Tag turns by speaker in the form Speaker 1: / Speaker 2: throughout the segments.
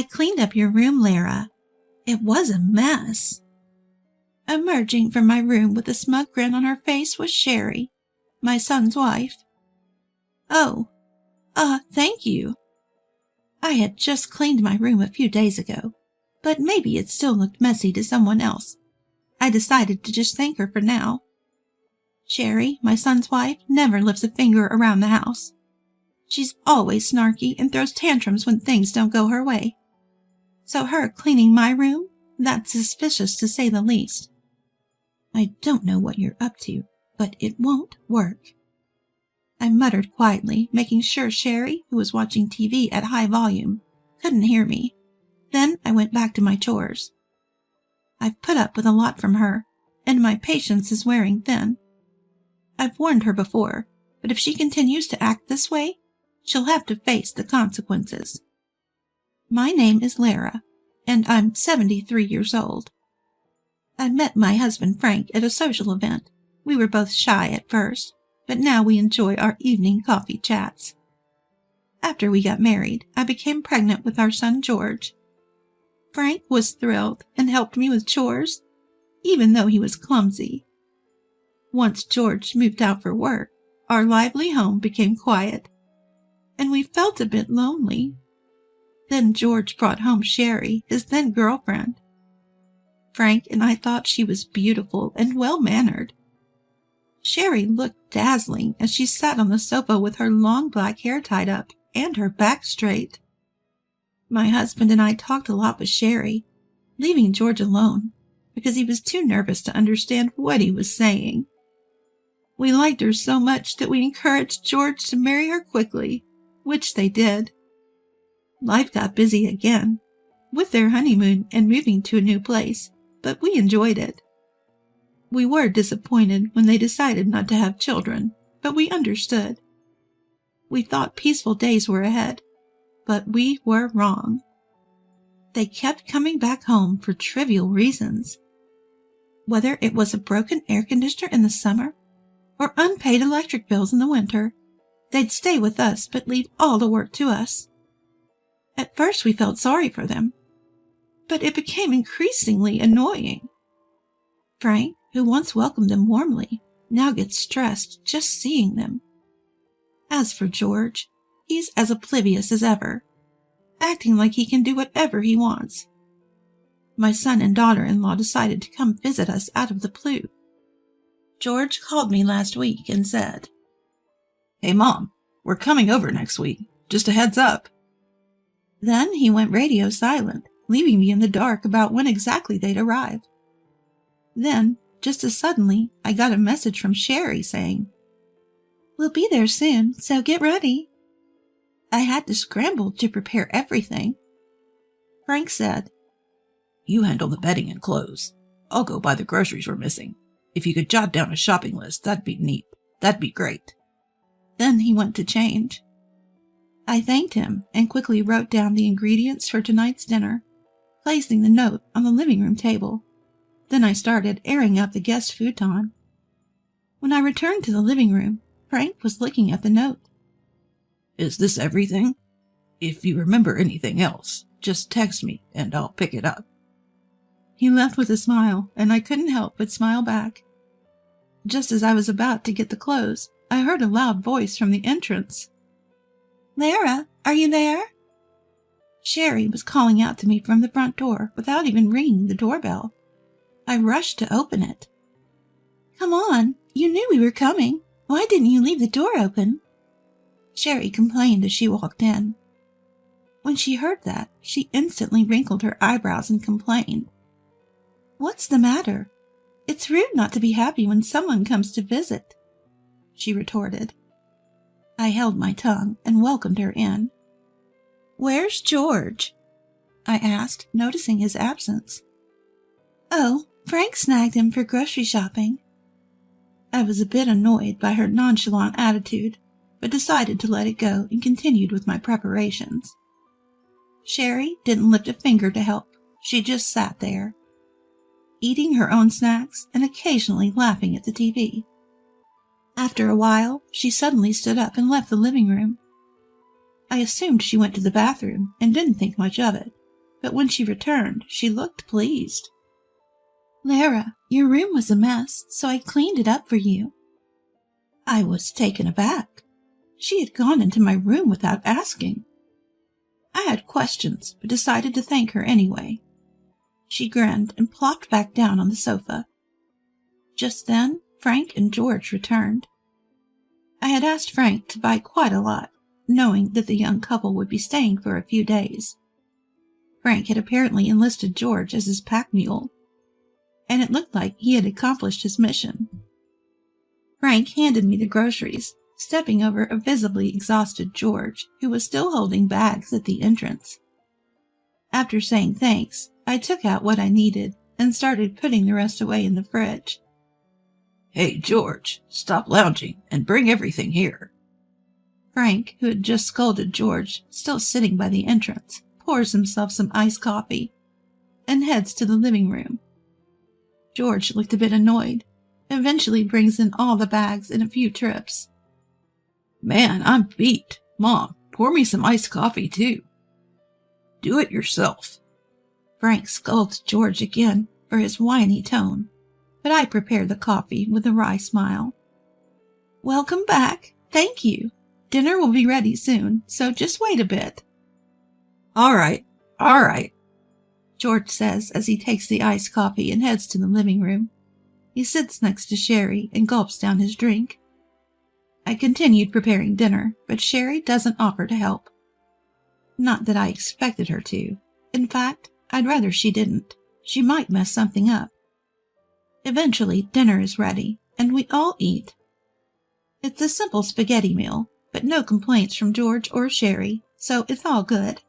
Speaker 1: I cleaned up your room, Lara. It was a mess. Emerging from my room with a smug grin on her face was Sherry, my son's wife. Oh, thank you. I had just cleaned my room a few days ago, but maybe it still looked messy to someone else. I decided to just thank her for now. Sherry, my son's wife, never lifts a finger around the house. She's always snarky and throws tantrums when things don't go her way. So her cleaning my room, that's suspicious to say the least. I don't know what you're up to, but it won't work. I muttered quietly, making sure Sherry, who was watching TV at high volume, couldn't hear me. Then I went back to my chores. I've put up with a lot from her, and my patience is wearing thin. I've warned her before, but if she continues to act this way, she'll have to face the consequences. My name is Lara, and I'm 73 years old. I met my husband Frank at a social event. We were both shy at first, but now we enjoy our evening coffee chats. After we got married, I became pregnant with our son George. Frank was thrilled and helped me with chores, even though he was clumsy. Once George moved out for work, our lively home became quiet, and we felt a bit lonely. Then George brought home Sherry, his then girlfriend. Frank and I thought she was beautiful and well-mannered. Sherry looked dazzling as she sat on the sofa with her long black hair tied up and her back straight. My husband and I talked a lot with Sherry, leaving George alone because he was too nervous to understand what he was saying. We liked her so much that we encouraged George to marry her quickly, which they did. Life got busy again, with their honeymoon and moving to a new place, but we enjoyed it. We were disappointed when they decided not to have children, but we understood. We thought peaceful days were ahead, but we were wrong. They kept coming back home for trivial reasons. Whether it was a broken air conditioner in the summer or unpaid electric bills in the winter, they'd stay with us but leave all the work to us. At first we felt sorry for them, but it became increasingly annoying. Frank, who once welcomed them warmly, now gets stressed just seeing them. As for George, he's as oblivious as ever, acting like he can do whatever he wants. My son and daughter-in-law decided to come visit us out of the blue. George called me last week and said, "Hey, Mom, we're coming over next week. Just a heads up." Then he went radio silent, leaving me in the dark about when exactly they'd arrive. Then, just as suddenly, I got a message from Sherry saying, "We'll be there soon, so get ready." I had to scramble to prepare everything. Frank said, "You handle the bedding and clothes. I'll go buy the groceries we're missing. If you could jot down a shopping list, that'd be neat. That'd be great." Then he went to change. I thanked him and quickly wrote down the ingredients for tonight's dinner, placing the note on the living room table. Then I started airing out the guest futon. When I returned to the living room, Frank was looking at the note. "Is this everything? If you remember anything else, just text me and I'll pick it up." He left with a smile, and I couldn't help but smile back. Just as I was about to get the clothes, I heard a loud voice from the entrance. "Lara, are you there?" Sherry was calling out to me from the front door without even ringing the doorbell. I rushed to open it. "Come on, you knew we were coming. Why didn't you leave the door open?" Sherry complained as she walked in. When she heard that, she instantly wrinkled her eyebrows and complained. "What's the matter? It's rude not to be happy when someone comes to visit," she retorted. I held my tongue and welcomed her in. "Where's George?" I asked, noticing his absence. "Oh, Frank snagged him for grocery shopping." I was a bit annoyed by her nonchalant attitude, but decided to let it go and continued with my preparations. Sherry didn't lift a finger to help. She just sat there, eating her own snacks and occasionally laughing at the TV. After a while, she suddenly stood up and left the living room. I assumed she went to the bathroom and didn't think much of it, but when she returned, she looked pleased. "Lara, your room was a mess, so I cleaned it up for you." I was taken aback. She had gone into my room without asking. I had questions, but decided to thank her anyway. She grinned and plopped back down on the sofa. Just then, Frank and George returned. I had asked Frank to buy quite a lot, knowing that the young couple would be staying for a few days. Frank had apparently enlisted George as his pack mule, and it looked like he had accomplished his mission. Frank handed me the groceries, stepping over a visibly exhausted George, who was still holding bags at the entrance. After saying thanks, I took out what I needed and started putting the rest away in the fridge.
Speaker 2: "Hey, George, stop lounging and bring everything here."
Speaker 1: Frank, who had just scolded George, still sitting by the entrance, pours himself some iced coffee and heads to the living room. George looked a bit annoyed, eventually brings in all the bags in a few trips.
Speaker 2: "Man, I'm beat. Mom, pour me some iced coffee, too." "Do it yourself."
Speaker 1: Frank scolds George again for his whiny tone, but I prepare the coffee with a wry smile. "Welcome back. Thank you. Dinner will be ready soon, so just wait a bit."
Speaker 2: All right.
Speaker 1: George says as he takes the iced coffee and heads to the living room. He sits next to Sherry and gulps down his drink. I continued preparing dinner, but Sherry doesn't offer to help. Not that I expected her to. In fact, I'd rather she didn't. She might mess something up. Eventually, dinner is ready, and we all eat. It's a simple spaghetti meal, but no complaints from George or Sherry, so it's all good.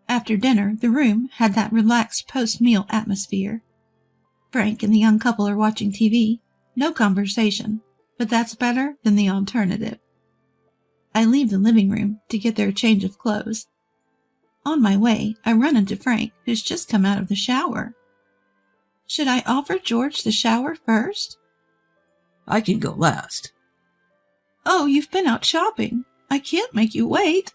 Speaker 1: After dinner, the room had that relaxed post-meal atmosphere. Frank and the young couple are watching TV. No conversation, but that's better than the alternative. I leave the living room to get their change of clothes. On my way, I run into Frank, who's just come out of the shower. Should I offer George the shower first?
Speaker 2: "I can go last."
Speaker 1: "Oh, you've been out shopping. I can't make you wait."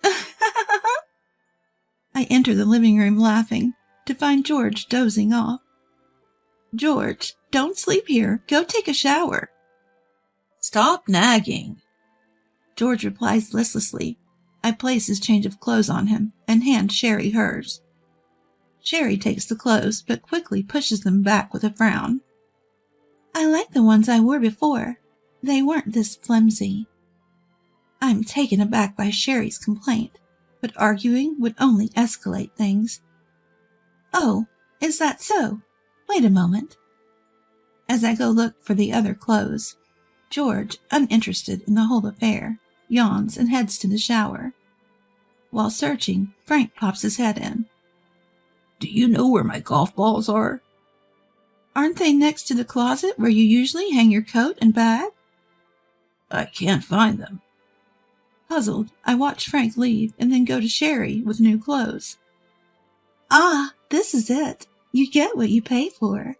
Speaker 1: I enter the living room laughing, to find George dozing off. "George, don't sleep here. Go take a shower."
Speaker 2: "Stop nagging."
Speaker 1: George replies listlessly. I place his change of clothes on him and hand Sherry hers. Sherry takes the clothes, but quickly pushes them back with a frown. "I like the ones I wore before. They weren't this flimsy." I'm taken aback by Sherry's complaint, but arguing would only escalate things. "Oh, is that so? Wait a moment." As I go look for the other clothes, George, uninterested in the whole affair, yawns and heads to the shower. While searching, Frank pops his head in.
Speaker 2: "Do you know where my golf balls are?"
Speaker 1: "Aren't they next to the closet where you usually hang your coat and bag?"
Speaker 2: "I can't find them."
Speaker 1: Puzzled, I watch Frank leave and then go to Sherry with new clothes. "Ah, this is it. You get what you pay for."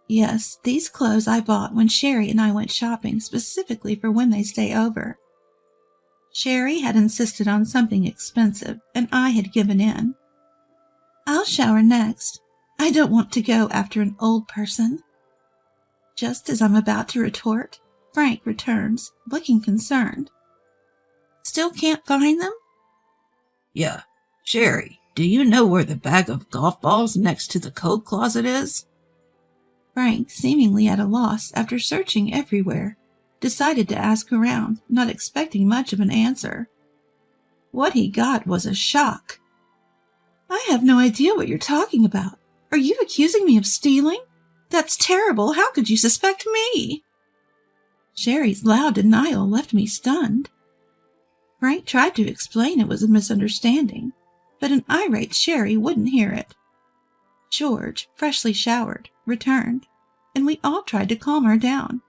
Speaker 1: Yes, these clothes I bought when Sherry and I went shopping specifically for when they stay over. Sherry had insisted on something expensive, and I had given in. "I'll shower next. I don't want to go after an old person." Just as I'm about to retort, Frank returns, looking concerned. "Still can't find them?"
Speaker 2: "Yeah. Sherry, do you know where the bag of golf balls next to the coat closet is?"
Speaker 1: Frank, seemingly at a loss after searching everywhere, decided to ask around, not expecting much of an answer. What he got was a shock. "I have no idea what you're talking about. Are you accusing me of stealing? That's terrible. How could you suspect me?" Sherry's loud denial left me stunned. Frank tried to explain it was a misunderstanding, but an irate Sherry wouldn't hear it. George, freshly showered, returned, and we all tried to calm her down,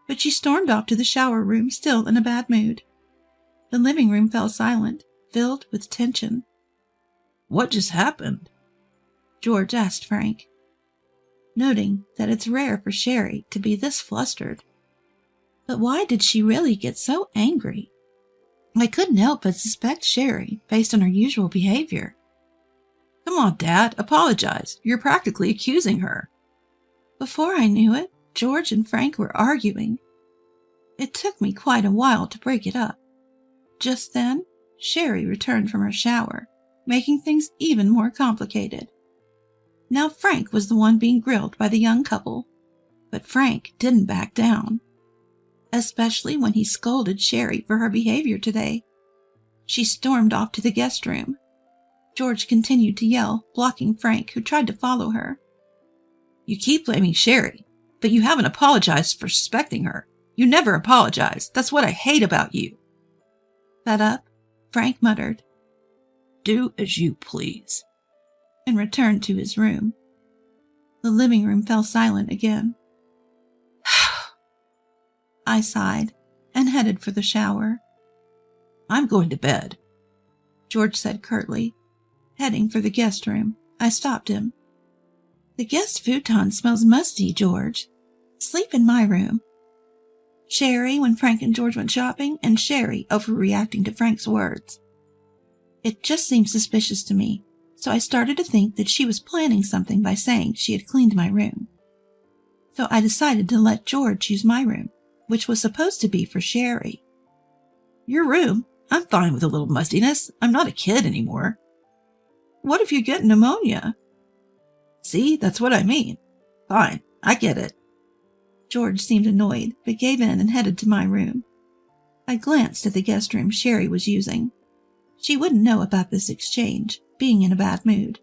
Speaker 1: but she stormed off to the shower room still in a bad mood. The living room fell silent, filled with tension.
Speaker 2: "What just happened?"
Speaker 1: George asked Frank, noting that it's rare for Sherry to be this flustered. But why did she really get so angry? I couldn't help but suspect Sherry based on her usual behavior.
Speaker 2: Come on, Dad, apologize. You're practically accusing her.
Speaker 1: Before I knew it, George and Frank were arguing. It took me quite a while to break it up. Just then, Sherry returned from her shower, making things even more complicated. Now Frank was the one being grilled by the young couple, but Frank didn't back down, especially when he scolded Sherry for her behavior today. She stormed off to the guest room. George continued to yell, blocking Frank, who tried to follow her.
Speaker 2: You keep blaming Sherry, but you haven't apologized for suspecting her. You never apologize. That's what I hate about you.
Speaker 1: Fed up, Frank muttered,
Speaker 2: Do as you please,
Speaker 1: and returned to his room. The living room fell silent again. I sighed and headed for the shower.
Speaker 2: I'm going to bed,
Speaker 1: George said curtly. Heading for the guest room, I stopped him. The guest futon smells musty, George. Sleep in my room. Sherry when Frank and George went shopping, and Sherry overreacting to Frank's words. It just seemed suspicious to me, so I started to think that she was planning something by saying she had cleaned my room. So I decided to let George use my room, which was supposed to be for Sherry.
Speaker 2: Your room? I'm fine with a little mustiness. I'm not a kid anymore.
Speaker 1: What if you get pneumonia?
Speaker 2: See, that's what I mean. Fine, I get it.
Speaker 1: George seemed annoyed, but gave in and headed to my room. I glanced at the guest room Sherry was using. She wouldn't know about this exchange, being in a bad mood.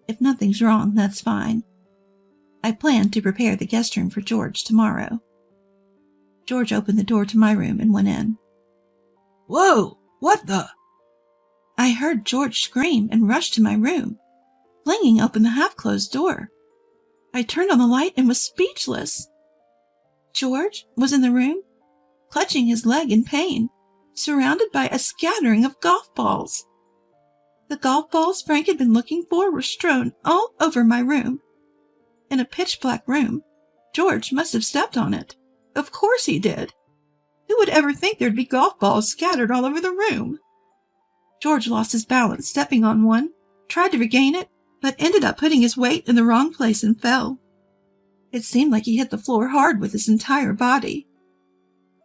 Speaker 1: If nothing's wrong, that's fine. I planned to prepare the guest room for George tomorrow. George opened the door to my room and went in.
Speaker 2: Whoa! What the?
Speaker 1: I heard George scream and rushed to my room, flinging open the half-closed door. I turned on the light and was speechless. George was in the room, clutching his leg in pain, surrounded by a scattering of golf balls. The golf balls Frank had been looking for were strewn all over my room. In a pitch-black room, George must have stepped on it. Of course he did. Who would ever think there'd be golf balls scattered all over the room? George lost his balance, stepping on one, tried to regain it, but ended up putting his weight in the wrong place and fell. It seemed like he hit the floor hard with his entire body.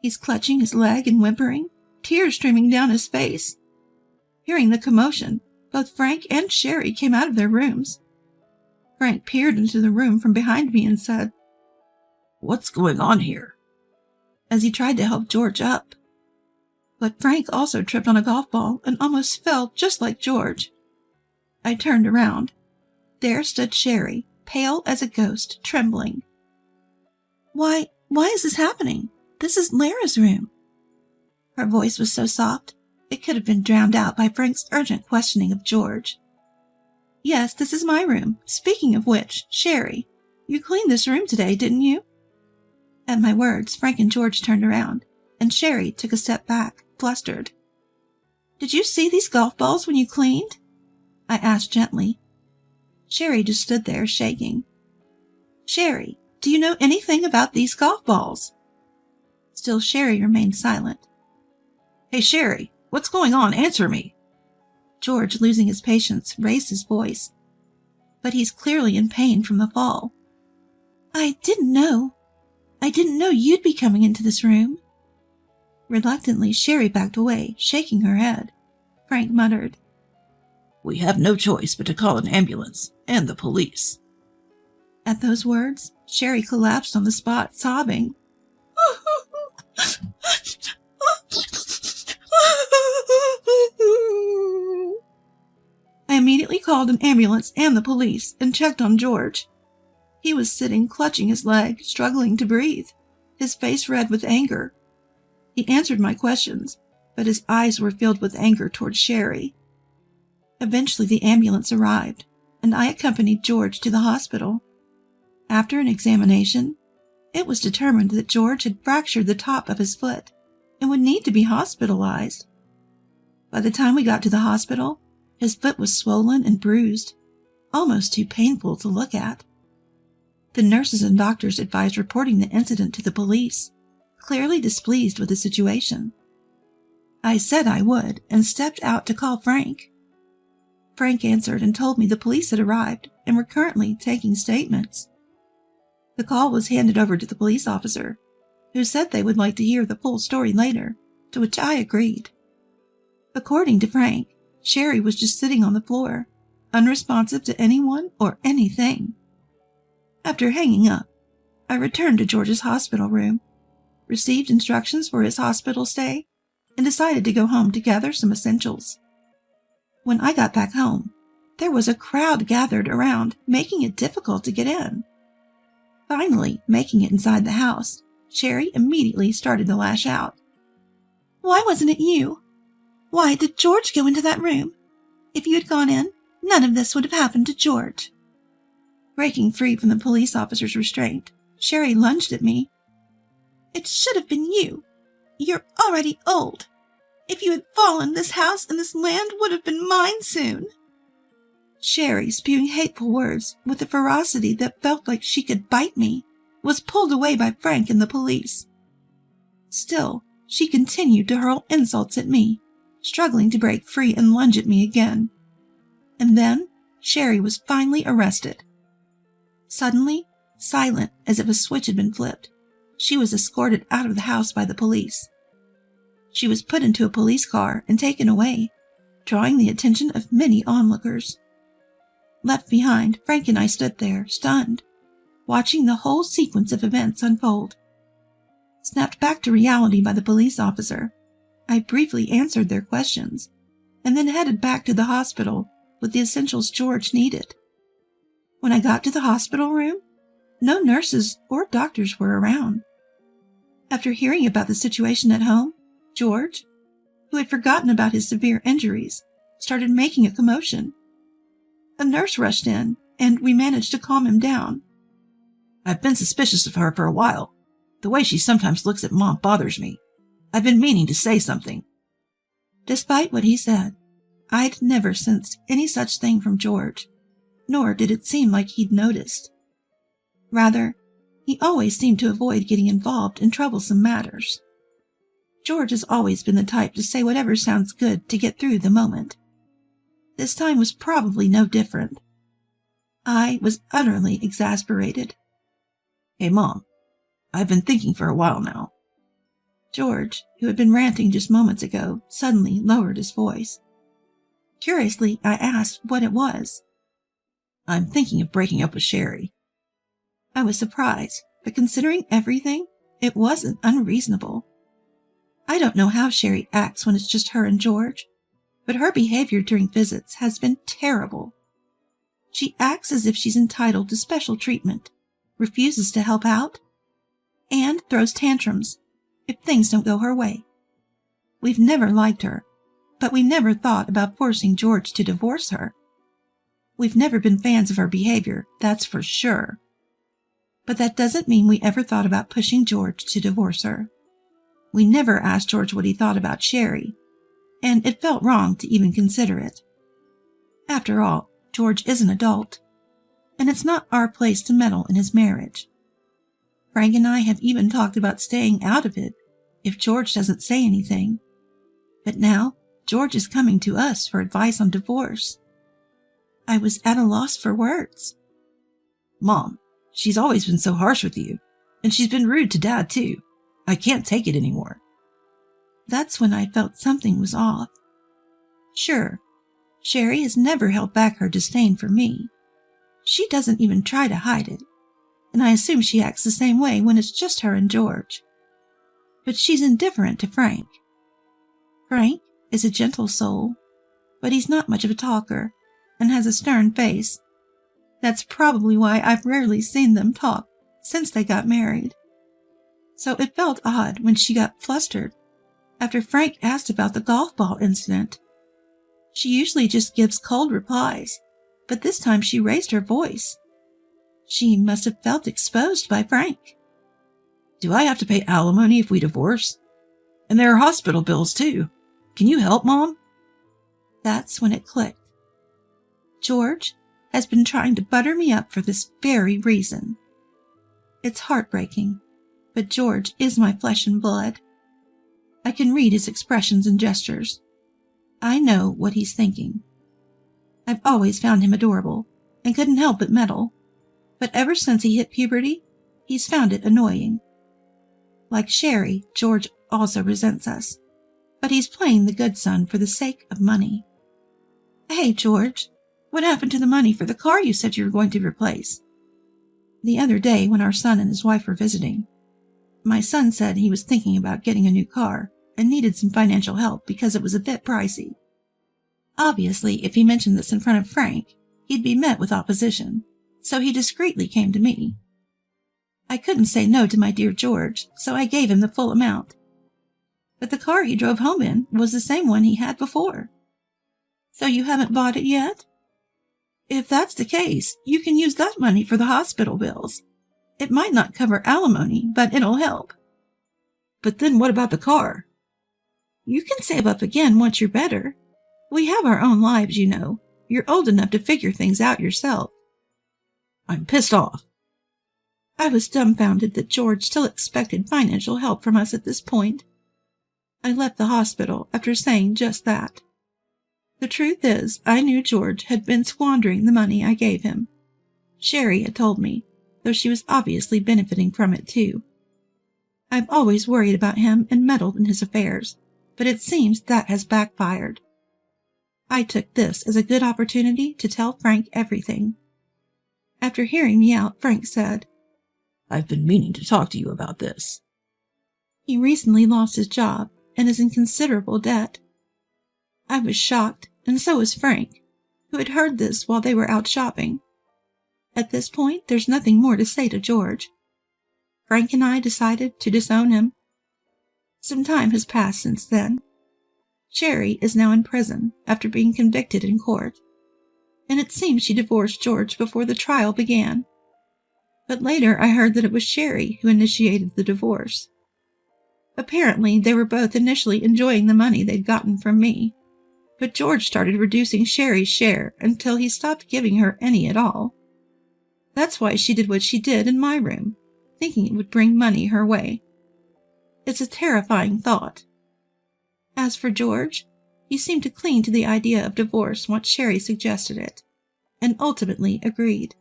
Speaker 1: He's clutching his leg and whimpering, tears streaming down his face. Hearing the commotion, both Frank and Sherry came out of their rooms. Frank peered into the room from behind me and said,
Speaker 2: What's going on here?
Speaker 1: As he tried to help George up. But Frank also tripped on a golf ball and almost fell just like George. I turned around. There stood Sherry, pale as a ghost, trembling. Why is this happening? This is Lara's room. Her voice was so soft, it could have been drowned out by Frank's urgent questioning of George. Yes, this is my room. Speaking of which, Sherry, you cleaned this room today, didn't you? At my words, Frank and George turned around, and Sherry took a step back, flustered. Did you see these golf balls when you cleaned? I asked gently. Sherry just stood there, shaking. Sherry, do you know anything about these golf balls? Still Sherry remained silent.
Speaker 2: Hey, Sherry, what's going on? Answer me.
Speaker 1: George, losing his patience, raised his voice. But he's clearly in pain from the fall. I didn't know you'd be coming into this room. Reluctantly, Sherry backed away, shaking her head. Frank muttered,
Speaker 2: We have no choice but to call an ambulance and the police.
Speaker 1: At those words, Sherry collapsed on the spot, sobbing. I immediately called an ambulance and the police and checked on George. He was sitting, clutching his leg, struggling to breathe, his face red with anger. He answered my questions, but his eyes were filled with anger towards Sherry. Eventually the ambulance arrived, and I accompanied George to the hospital. After an examination, it was determined that George had fractured the top of his foot and would need to be hospitalized. By the time we got to the hospital, his foot was swollen and bruised, almost too painful to look at. The nurses and doctors advised reporting the incident to the police, clearly displeased with the situation. I said I would and stepped out to call Frank. Frank answered and told me the police had arrived and were currently taking statements. The call was handed over to the police officer, who said they would like to hear the full story later, to which I agreed. According to Frank, Sherry was just sitting on the floor, unresponsive to anyone or anything. After hanging up, I returned to George's hospital room, received instructions for his hospital stay, and decided to go home to gather some essentials. When I got back home, there was a crowd gathered around, making it difficult to get in. Finally, making it inside the house, Sherry immediately started to lash out. "Why wasn't it you? Why did George go into that room? If you had gone in, none of this would have happened to George." Breaking free from the police officer's restraint, Sherry lunged at me. "It should have been you. You're already old. If you had fallen, this house and this land would have been mine soon." Sherry, spewing hateful words with a ferocity that felt like she could bite me, was pulled away by Frank and the police. Still, she continued to hurl insults at me, struggling to break free and lunge at me again. And then Sherry was finally arrested. Suddenly, silent as if a switch had been flipped, she was escorted out of the house by the police. She was put into a police car and taken away, drawing the attention of many onlookers. Left behind, Frank and I stood there, stunned, watching the whole sequence of events unfold. Snapped back to reality by the police officer, I briefly answered their questions, and then headed back to the hospital with the essentials George needed. When I got to the hospital room, no nurses or doctors were around. After hearing about the situation at home, George, who had forgotten about his severe injuries, started making a commotion. A nurse rushed in, and we managed to calm him down.
Speaker 2: "I've been suspicious of her for a while. The way she sometimes looks at Mom bothers me. I've been meaning to say something."
Speaker 1: Despite what he said, I'd never sensed any such thing from George, nor did it seem like he'd noticed. Rather, he always seemed to avoid getting involved in troublesome matters. George has always been the type to say whatever sounds good to get through the moment. This time was probably no different. I was utterly exasperated.
Speaker 2: "Hey, Mom, I've been thinking for a while now."
Speaker 1: George, who had been ranting just moments ago, suddenly lowered his voice. Curiously, I asked what it was.
Speaker 2: "I'm thinking of breaking up with Sherry."
Speaker 1: I was surprised, but considering everything, it wasn't unreasonable. I don't know how Sherry acts when it's just her and George, but her behavior during visits has been terrible. She acts as if she's entitled to special treatment, refuses to help out, and throws tantrums if things don't go her way. We've never liked her, but we never thought about forcing George to divorce her. We've never been fans of her behavior, that's for sure. But that doesn't mean we ever thought about pushing George to divorce her. We never asked George what he thought about Sherry, and it felt wrong to even consider it. After all, George is an adult, and it's not our place to meddle in his marriage. Frank and I have even talked about staying out of it if George doesn't say anything. But now, George is coming to us for advice on divorce. I was at a loss for words.
Speaker 2: "Mom, she's always been so harsh with you, and she's been rude to Dad too. I can't take it anymore."
Speaker 1: That's when I felt something was off. Sure, Sherry has never held back her disdain for me. She doesn't even try to hide it, and I assume she acts the same way when it's just her and George. But she's indifferent to Frank. Frank is a gentle soul, but he's not much of a talker and has a stern face. That's probably why I've rarely seen them talk since they got married. So it felt odd when she got flustered after Frank asked about the golf ball incident. She usually just gives cold replies, but this time she raised her voice. She must have felt exposed by Frank.
Speaker 2: "Do I have to pay alimony if we divorce? And there are hospital bills too. Can you help, Mom?"
Speaker 1: That's when it clicked. George has been trying to butter me up for this very reason. It's heartbreaking, but George is my flesh and blood. I can read his expressions and gestures. I know what he's thinking. I've always found him adorable and couldn't help but meddle, but ever since he hit puberty, he's found it annoying. Like Sherry, George also resents us, but he's playing the good son for the sake of money. Hey, George, what happened to the money for the car you said you were going to replace? The other day when our son and his wife were visiting, my son said he was thinking about getting a new car and needed some financial help because it was a bit pricey. Obviously, if he mentioned this in front of Frank, he'd be met with opposition, so he discreetly came to me. I couldn't say no to my dear George, so I gave him the full amount. But the car he drove home in was the same one he had before. So you haven't bought it yet? If that's the case, you can use that money for the hospital bills. It might not cover alimony, but it'll help. But then what about the car? You can save up again once you're better. We have our own lives, you know. You're old enough to figure things out yourself. I'm pissed off. I was dumbfounded that George still expected financial help from us at this point. I left the hospital after saying just that. The truth is, I knew George had been squandering the money I gave him. Sherry had told me, though she was obviously benefiting from it too. I've always worried about him and meddled in his affairs, but it seems that has backfired. I took this as a good opportunity to tell Frank everything. After hearing me out, Frank said, I've been meaning to talk to you about this. He recently lost his job and is in considerable debt. I was shocked, and so was Frank, who had heard this while they were out shopping. At this point, there's nothing more to say to George. Frank and I decided to disown him. Some time has passed since then. Sherry is now in prison after being convicted in court, and it seems she divorced George before the trial began. But later I heard that it was Sherry who initiated the divorce. Apparently, they were both initially enjoying the money they'd gotten from me, but George started reducing Sherry's share until he stopped giving her any at all. That's why she did what she did in my room, thinking it would bring money her way. It's a terrifying thought. As for George, he seemed to cling to the idea of divorce once Sherry suggested it, and ultimately agreed.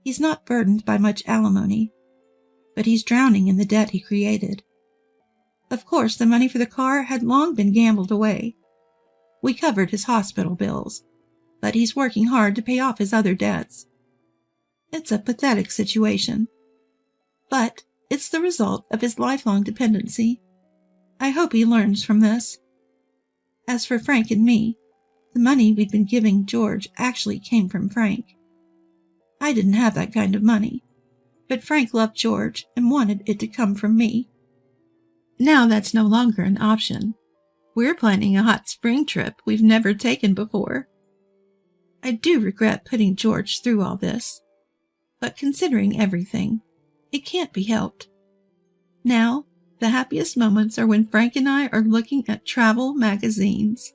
Speaker 1: He's not burdened by much alimony, but he's drowning in the debt he created. Of course, the money for the car had long been gambled away. We covered his hospital bills, but he's working hard to pay off his other debts. It's a pathetic situation, but it's the result of his lifelong dependency. I hope he learns from this. As for Frank and me, the money we'd been giving George actually came from Frank. I didn't have that kind of money, but Frank loved George and wanted it to come from me. Now that's no longer an option. We're planning a hot spring trip we've never taken before. I do regret putting George through all this, but considering everything, it can't be helped. Now, the happiest moments are when Frank and I are looking at travel magazines.